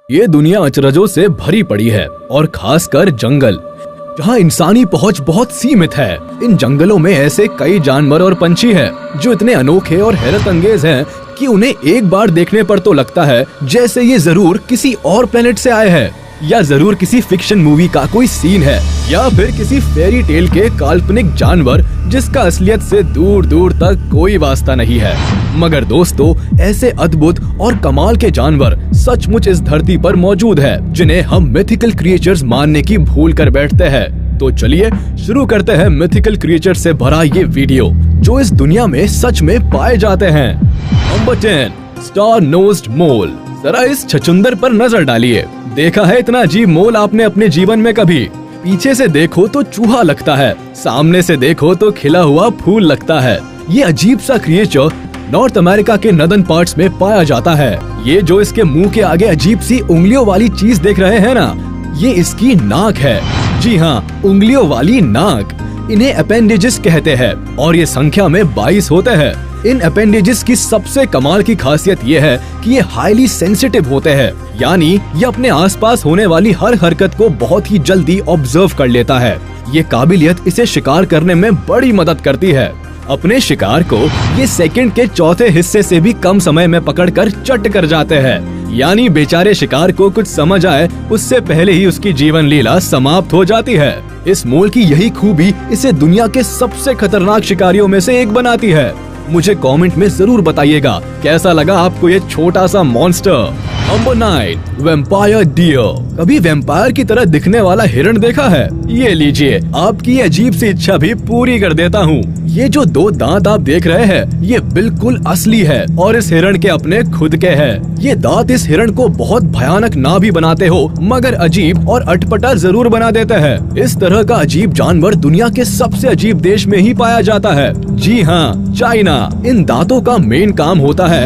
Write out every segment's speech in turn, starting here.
ये दुनिया अचरजों से भरी पड़ी है और खासकर जंगल, जहाँ इंसानी पहुंच बहुत सीमित है। इन जंगलों में ऐसे कई जानवर और पंछी हैं जो इतने अनोखे और हैरत अंगेज हैं कि उन्हें एक बार देखने पर तो लगता है जैसे ये जरूर किसी और प्लेनेट से आए हैं, या जरूर किसी फिक्शन मूवी का कोई सीन है, या फिर किसी फेरी टेल के काल्पनिक जानवर जिसका असलियत से दूर दूर तक कोई वास्ता नहीं है। मगर दोस्तों, ऐसे अद्भुत और कमाल के जानवर सचमुच इस धरती पर मौजूद है, जिन्हें हम मिथिकल क्रिएचर्स मानने की भूल कर बैठते हैं। तो चलिए शुरू करते हैं मिथिकल क्रिएचर से भरा ये वीडियो, जो इस दुनिया में सच में पाए जाते हैं। नंबर 10, स्टार नोज्ड मोल। जरा इस छछुंदर पर नजर डालिए। देखा है इतना अजीब मोल आपने अपने जीवन में कभी? पीछे से देखो तो चूहा लगता है, सामने से देखो तो खिला हुआ फूल लगता है। ये अजीब सा क्रिएचर नॉर्थ अमेरिका के नदर्न पार्ट्स में पाया जाता है। ये जो इसके मुंह के आगे अजीब सी उंगलियों वाली चीज देख रहे हैं ना, ये इसकी नाक है। जी हाँ, उंगलियों वाली नाक। इन्हें अपेंडेजेस कहते हैं और ये संख्या में 22 होते हैं। इन अपेंडेजेस की सबसे कमाल की खासियत ये है कि ये हाईली सेंसिटिव होते हैं, यानी ये अपने आसपास होने वाली हर हरकत को बहुत ही जल्दी ऑब्जर्व कर लेता है। ये काबिलियत इसे शिकार करने में बड़ी मदद करती है। अपने शिकार को ये सेकंड के चौथे हिस्से से भी कम समय में पकड़कर चट कर जाते हैं, यानी बेचारे शिकार को कुछ समझ आए उससे पहले ही उसकी जीवन लीला समाप्त हो जाती है। इस मोल की यही खूबी इसे दुनिया के सबसे खतरनाक शिकारियों में से एक बनाती है। मुझे कमेंट में जरूर बताइएगा कैसा लगा आपको ये छोटा सा मॉन्स्टर। Number 9, vampire deer. कभी वैम्पायर की तरह दिखने वाला हिरण देखा है? ये लीजिए, आपकी अजीब सी इच्छा भी पूरी कर देता हूँ। ये जो 2 दांत आप देख रहे हैं, ये बिल्कुल असली है और इस हिरण के अपने खुद के हैं। ये दांत इस हिरण को बहुत भयानक ना भी बनाते हो, मगर अजीब और अटपटा जरूर बना देते हैं। इस तरह का अजीब जानवर दुनिया के सबसे अजीब देश में ही पाया जाता है। जी हाँ, चाइना। इन दांतों का मेन काम होता है,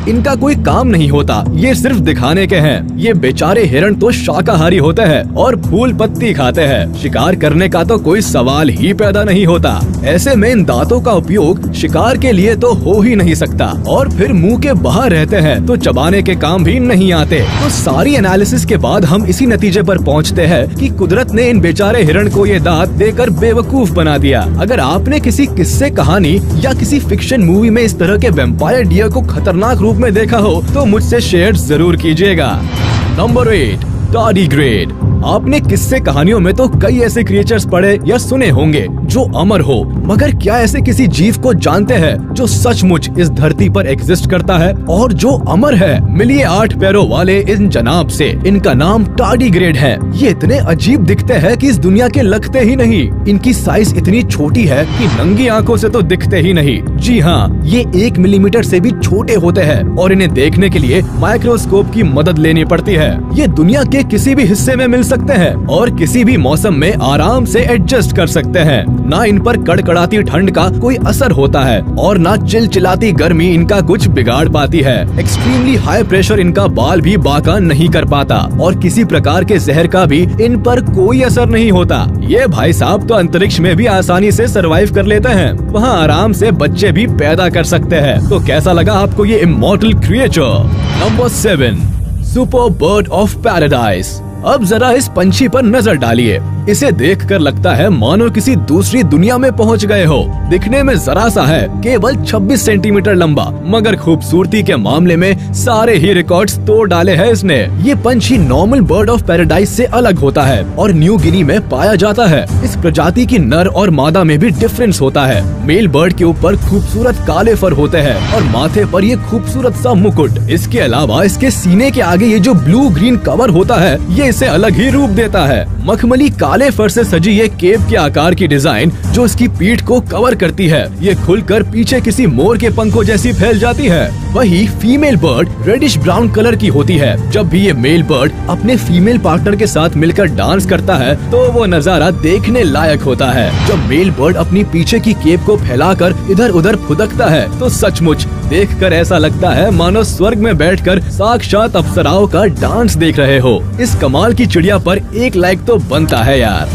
इनका कोई काम नहीं होता, ये सिर्फ दिखाने के हैं। ये बेचारे हिरण तो शाकाहारी होते हैं और फूल पत्ती खाते हैं। शिकार करने का तो कोई सवाल ही पैदा नहीं होता। ऐसे में इन दांतों का उपयोग शिकार के लिए तो हो ही नहीं सकता, और फिर मुंह के बाहर रहते हैं तो चबाने के काम भी नहीं आते। तो सारी एनालिसिस के बाद हम इसी नतीजे पर पहुंचते हैं कि कुदरत ने इन बेचारे हिरण को ये दांत देकर बेवकूफ बना दिया। अगर आपने किसी किस्से, कहानी या किसी फिक्शन मूवी में इस तरह के वैम्पायर डियर को खतरनाक रूप में देखा हो तो मुझसे शेयर जरूर कीजिएगा। Number 8, tardigrade. आपने किस्से कहानियों में तो कई ऐसे क्रिएचर्स पढ़े या सुने होंगे जो अमर हो, मगर क्या ऐसे किसी जीव को जानते हैं जो सचमुच इस धरती पर एग्जिस्ट करता है और जो अमर है? मिलिए 8 पैरों वाले इन जनाब से। इनका नाम टार्डीग्रेड है। ये इतने अजीब दिखते हैं कि इस दुनिया के लगते ही नहीं। इनकी साइज इतनी छोटी है कि नंगी आंखों से तो दिखते ही नहीं। जी हाँ, ये 1 मिलीमीटर से भी छोटे होते हैं और इन्हें देखने के लिए माइक्रोस्कोप की मदद लेनी पड़ती है। ये दुनिया के किसी भी हिस्से में मिल सकते हैं और किसी भी मौसम में आराम से एडजस्ट कर सकते हैं। ना इन पर कड़कड़ाती ठंड का कोई असर होता है और ना चिलचिलाती गर्मी इनका कुछ बिगाड़ पाती है। एक्सट्रीमली हाई प्रेशर इनका बाल भी बाका नहीं कर पाता और किसी प्रकार के जहर का भी इन पर कोई असर नहीं होता। ये भाई साहब तो अंतरिक्ष में भी आसानी से सरवाइव कर लेते हैं, वहाँ आराम से बच्चे भी पैदा कर सकते हैं। तो कैसा लगा आपको ये immortal creature? Number 7, super bird of paradise. अब जरा इस पंछी पर नजर डालिए। इसे देखकर लगता है मानो किसी दूसरी दुनिया में पहुंच गए हो। दिखने में जरा सा है, केवल 26 सेंटीमीटर लंबा, मगर खूबसूरती के मामले में सारे ही रिकॉर्ड्स तोड़ डाले हैं इसने। ये पंछी नॉर्मल बर्ड ऑफ पैराडाइज से अलग होता है और न्यू गिनी में पाया जाता है। इस प्रजाति की नर और मादा में भी डिफरेंस होता है। मेल बर्ड के ऊपर खूबसूरत काले फर होते हैं और माथे पर ये खूबसूरत सा मुकुट। इसके अलावा इसके सीने के आगे ये जो ब्लू ग्रीन कवर होता है, ये इसे अलग ही रूप देता है। मखमली काले फर से सजी ये केप के आकार की डिजाइन जो इसकी पीठ को कवर करती है, ये खुलकर पीछे किसी मोर के पंखों जैसी फैल जाती है। वही female bird reddish brown colour की होती है। जब भी ये मेल बर्ड अपने फीमेल पार्टनर के साथ मिलकर डांस करता है तो वो नजारा देखने लायक होता है। जब मेल बर्ड अपनी पीछे की केप को फैलाकर इधर उधर फुदकता है तो सचमुच देखकर ऐसा लगता है मानो स्वर्ग में बैठकर साक्षात अप्सराओं का डांस देख रहे हो। इस कमाल की चिड़िया पर 1 लाइक तो बनता है यार।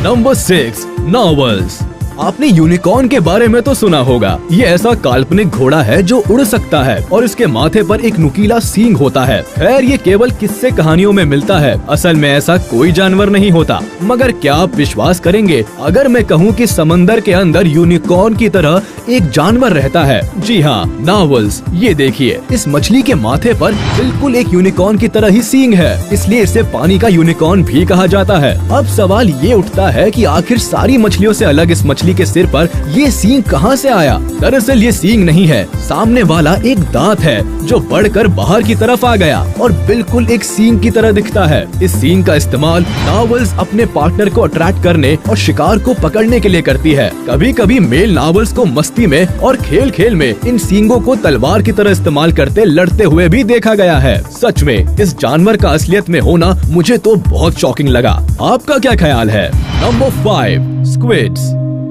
नंबर 6, नॉर्वल्स। आपने यूनिकॉर्न के बारे में तो सुना होगा। ये ऐसा काल्पनिक घोड़ा है जो उड़ सकता है और इसके माथे पर एक नुकीला सींग होता है। खैर ये केवल किस्से कहानियों में मिलता है, असल में ऐसा कोई जानवर नहीं होता। मगर क्या आप विश्वास करेंगे अगर मैं कहूँ कि समंदर के अंदर यूनिकॉर्न की तरह एक जानवर रहता है? जी हाँ, नार्वल्स। ये देखिए, इस मछली के माथे पर बिल्कुल एक यूनिकॉर्न की तरह ही सींग है, इसलिए इसे पानी का यूनिकॉर्न भी कहा जाता है। अब सवाल ये उठता है कि आखिर सारी मछलियों से अलग इस मछली के सिर पर ये सींग कहाँ से आया? दरअसल ये सींग नहीं है, सामने वाला एक दांत है जो बढ़कर बाहर की तरफ आ गया और बिल्कुल एक सींग की तरह दिखता है। इस सींग का इस्तेमाल नार्वल्स अपने पार्टनर को अट्रैक्ट करने और शिकार को पकड़ने के लिए करती है। कभी कभी मेल नार्वल्स को मस्ती में और खेल खेल में इन सींगों को तलवार की तरह इस्तेमाल करते लड़ते हुए भी देखा गया है। सच में इस जानवर का असलियत में होना मुझे तो बहुत शॉकिंग लगा। आपका क्या ख्याल है? Number 5, squids.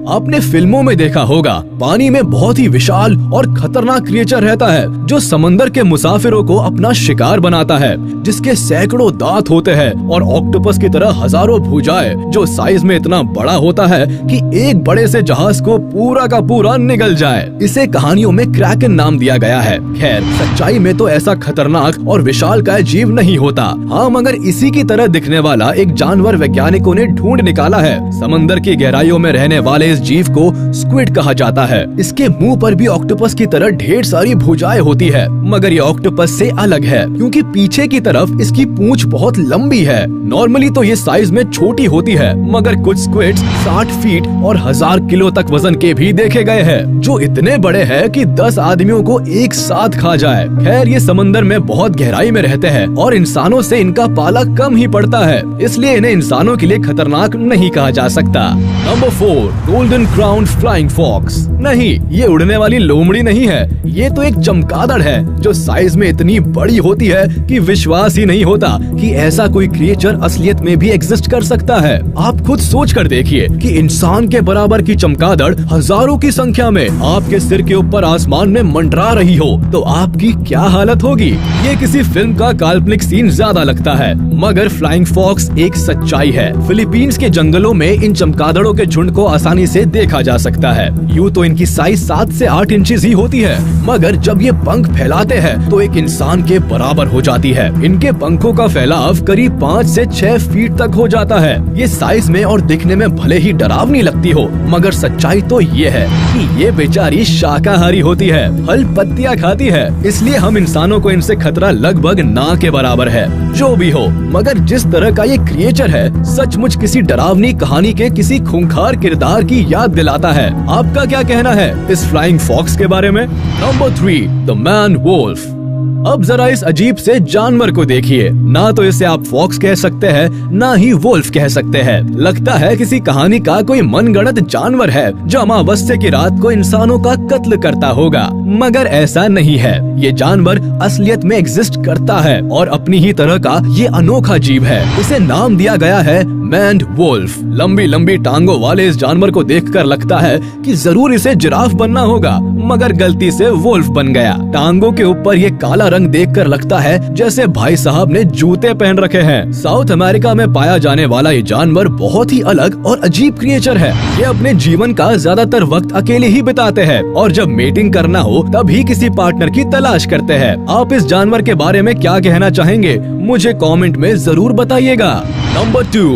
आपने फिल्मों में देखा होगा, पानी में बहुत ही विशाल और खतरनाक क्रिएचर रहता है जो समंदर के मुसाफिरों को अपना शिकार बनाता है, जिसके सैकड़ों दांत होते हैं और ऑक्टोपस की तरह हजारों भुजाएं जो साइज में इतना बड़ा होता है कि एक बड़े से जहाज को पूरा का पूरा निगल जाए। इसे कहानियों में क्रैकन नाम दिया गया है। खैर सच्चाई में तो ऐसा खतरनाक और विशालकाय जीव नहीं होता। हाँ, मगर इसी की तरह दिखने वाला एक जानवर वैज्ञानिकों ने ढूंढ निकाला है। समंदर की गहराइयों में रहने वाले इस जीव को स्क्विड कहा जाता है। इसके मुंह पर भी ऑक्टोपस की तरह ढेर सारी भुजाएं होती है, मगर ये ऑक्टोपस से अलग है क्योंकि पीछे की तरफ इसकी पूंछ बहुत लंबी है। नॉर्मली तो ये साइज में छोटी होती है, मगर कुछ स्क्विड्स 60 फीट और 1000 किलो तक वजन के भी देखे गए हैं, जो इतने बड़े हैं कि 10 आदमियों को एक साथ खा जाए। खैर ये समंदर में बहुत गहराई में रहते हैं और इंसानों से इनका पाला कम ही पड़ता है, इसलिए इन्हें इंसानों के लिए खतरनाक नहीं कहा जा सकता। Number 4, golden crown flying fox. नहीं, ये उड़ने वाली लोमड़ी नहीं है, ये तो एक चमगादड़ है जो साइज में इतनी बड़ी होती है कि विश्वास ही नहीं होता कि ऐसा कोई क्रिएचर असलियत में भी एग्जिस्ट कर सकता है। आप खुद सोच कर देखिए कि इंसान के बराबर की चमगादड़ हजारों की संख्या में आपके सिर के ऊपर आसमान में मंडरा रही हो तो आपकी क्या हालत होगी? ये किसी फिल्म का काल्पनिक सीन ज्यादा लगता है, मगर फ्लाइंग फॉक्स एक सच्चाई है। फिलीपींस के जंगलों में इन चमगादड़ों के झुंड को आसानी से देखा जा सकता है। यूँ तो इनकी साइज 7 से 8 इंचेस ही होती है, मगर जब ये पंख फैलाते हैं तो एक इंसान के बराबर हो जाती है। इनके पंखों का फैलाव करीब 5 से 6 फीट तक हो जाता है। ये साइज में और दिखने में भले ही डरावनी लगती हो, मगर सच्चाई तो ये है कि ये बेचारी शाकाहारी होती है, फल पत्तियां खाती है, इसलिए हम इंसानों को इनसे खतरा लगभग ना के बराबर है। जो भी हो, मगर जिस तरह का ये क्रिएचर है सचमुच किसी डरावनी कहानी के किसी खूंखार किरदार की याद दिलाता है। आपका क्या कहना है इस फ्लाइंग फॉक्स के बारे में? Number 3, the man wolf. अब जरा इस अजीब से जानवर को देखिए। ना तो इसे आप फॉक्स कह सकते हैं, ना ही वोल्फ कह सकते हैं। लगता है किसी कहानी का कोई मनगढ़ंत जानवर है जो अमावस्या की रात को इंसानों का कत्ल करता होगा, मगर ऐसा नहीं है। ये जानवर असलियत में एग्जिस्ट करता है और अपनी ही तरह का ये अनोखा जीव है। इसे नाम दिया गया है मैन वोल्फ। लंबी लंबी टांगों वाले इस जानवर को देखकर लगता है कि जरूर इसे जिराफ बनना होगा, मगर गलती से वोल्फ बन गया। टांगों के ऊपर ये काला रंग देखकर लगता है जैसे भाई साहब ने जूते पहन रखे हैं। साउथ अमेरिका में पाया जाने वाला ये जानवर बहुत ही अलग और अजीब क्रिएचर है। ये अपने जीवन का ज्यादातर वक्त अकेले ही बिताते हैं और जब मेटिंग करना हो तभी किसी पार्टनर की तलाश करते हैं। आप इस जानवर के बारे में क्या कहना चाहेंगे? मुझे कमेंट में जरूर बताइएगा। Number 2,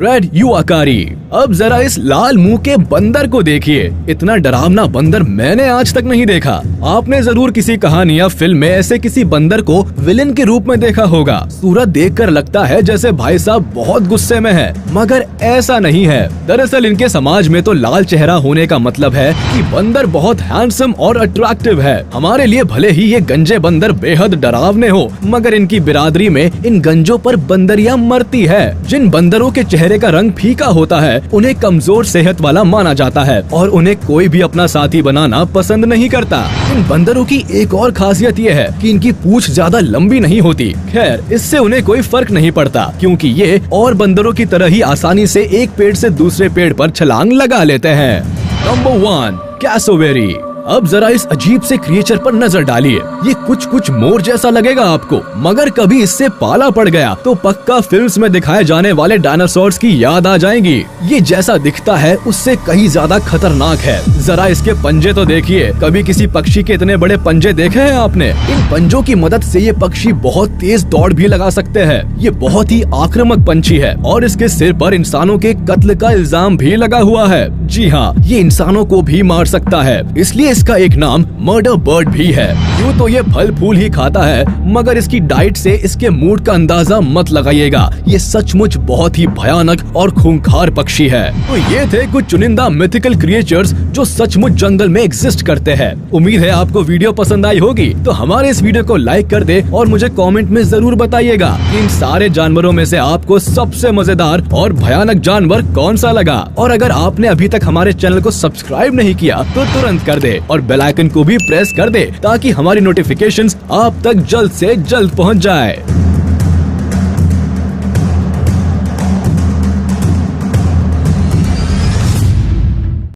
red uakari. अब जरा इस लाल मुंह के बंदर को देखिए। इतना डरावना बंदर मैंने आज तक नहीं देखा। आपने जरूर किसी कहानी या फिल्म में ऐसे किसी बंदर को विलेन के रूप में देखा होगा। सूरत देखकर लगता है जैसे भाई साहब बहुत गुस्से में है, मगर ऐसा नहीं है। दरअसल इनके समाज में तो लाल चेहरा होने का मतलब है कि बंदर बहुत हैंडसम और अट्रैक्टिव है। हमारे लिए भले ही ये गंजे बंदर बेहद डरावने हो, मगर इनकी बिरादरी में इन गंजों पर बंदरियां मरती है। जिन बंदरों के चेहरे का रंग फीका होता है उन्हें कमजोर सेहत वाला माना जाता है और उन्हें कोई भी अपना साथी बनाना पसंद नहीं करता। इन बंदरों की एक और खासियत ये है कि इनकी पूंछ ज्यादा लंबी नहीं होती। खैर, इससे उन्हें कोई फर्क नहीं पड़ता क्योंकि ये और बंदरों की तरह ही आसानी से एक पेड़ से दूसरे पेड़ पर छलांग लगा लेते हैं। Number 1, cassowary. अब जरा इस अजीब से क्रिएचर पर नजर डालिए। ये कुछ मोर जैसा लगेगा आपको, मगर कभी इससे पाला पड़ गया तो पक्का फिल्म्स में दिखाए जाने वाले डायनासोर्स की याद आ जाएगी। ये जैसा दिखता है उससे कहीं ज्यादा खतरनाक है। जरा इसके पंजे तो देखिए। कभी किसी पक्षी के इतने बड़े पंजे देखे हैं आपने? इन पंजों की मदद से ये पक्षी बहुत तेज दौड़ भी लगा सकते हैं। ये बहुत ही आक्रामक पंछी है और इसके सिर पर इंसानों के कत्ल का इल्जाम भी लगा हुआ है। जी हाँ, ये इंसानों को भी मार सकता है, इसलिए इसका एक नाम मर्डर बर्ड भी है। यूँ तो ये फल फूल ही खाता है, मगर इसकी डाइट से इसके मूड का अंदाजा मत लगाइएगा। ये सचमुच बहुत ही भयानक और खूंखार पक्षी है। तो ये थे कुछ चुनिंदा मिथिकल क्रिएचर्स जो सचमुच जंगल में एग्जिस्ट करते हैं। उम्मीद है आपको वीडियो पसंद आई होगी। तो हमारे इस वीडियो को लाइक कर दे और मुझे कमेंट में जरूर बताइएगा कि इन सारे जानवरों में से आपको सबसे मजेदार और भयानक जानवर कौन सा लगा। और अगर आपने अभी तक हमारे चैनल को सब्सक्राइब नहीं किया तो तुरंत कर दे और बेल आइकन को भी प्रेस कर दे ताकि हमारी नोटिफिकेशंस आप तक जल्द से जल्द पहुंच जाए।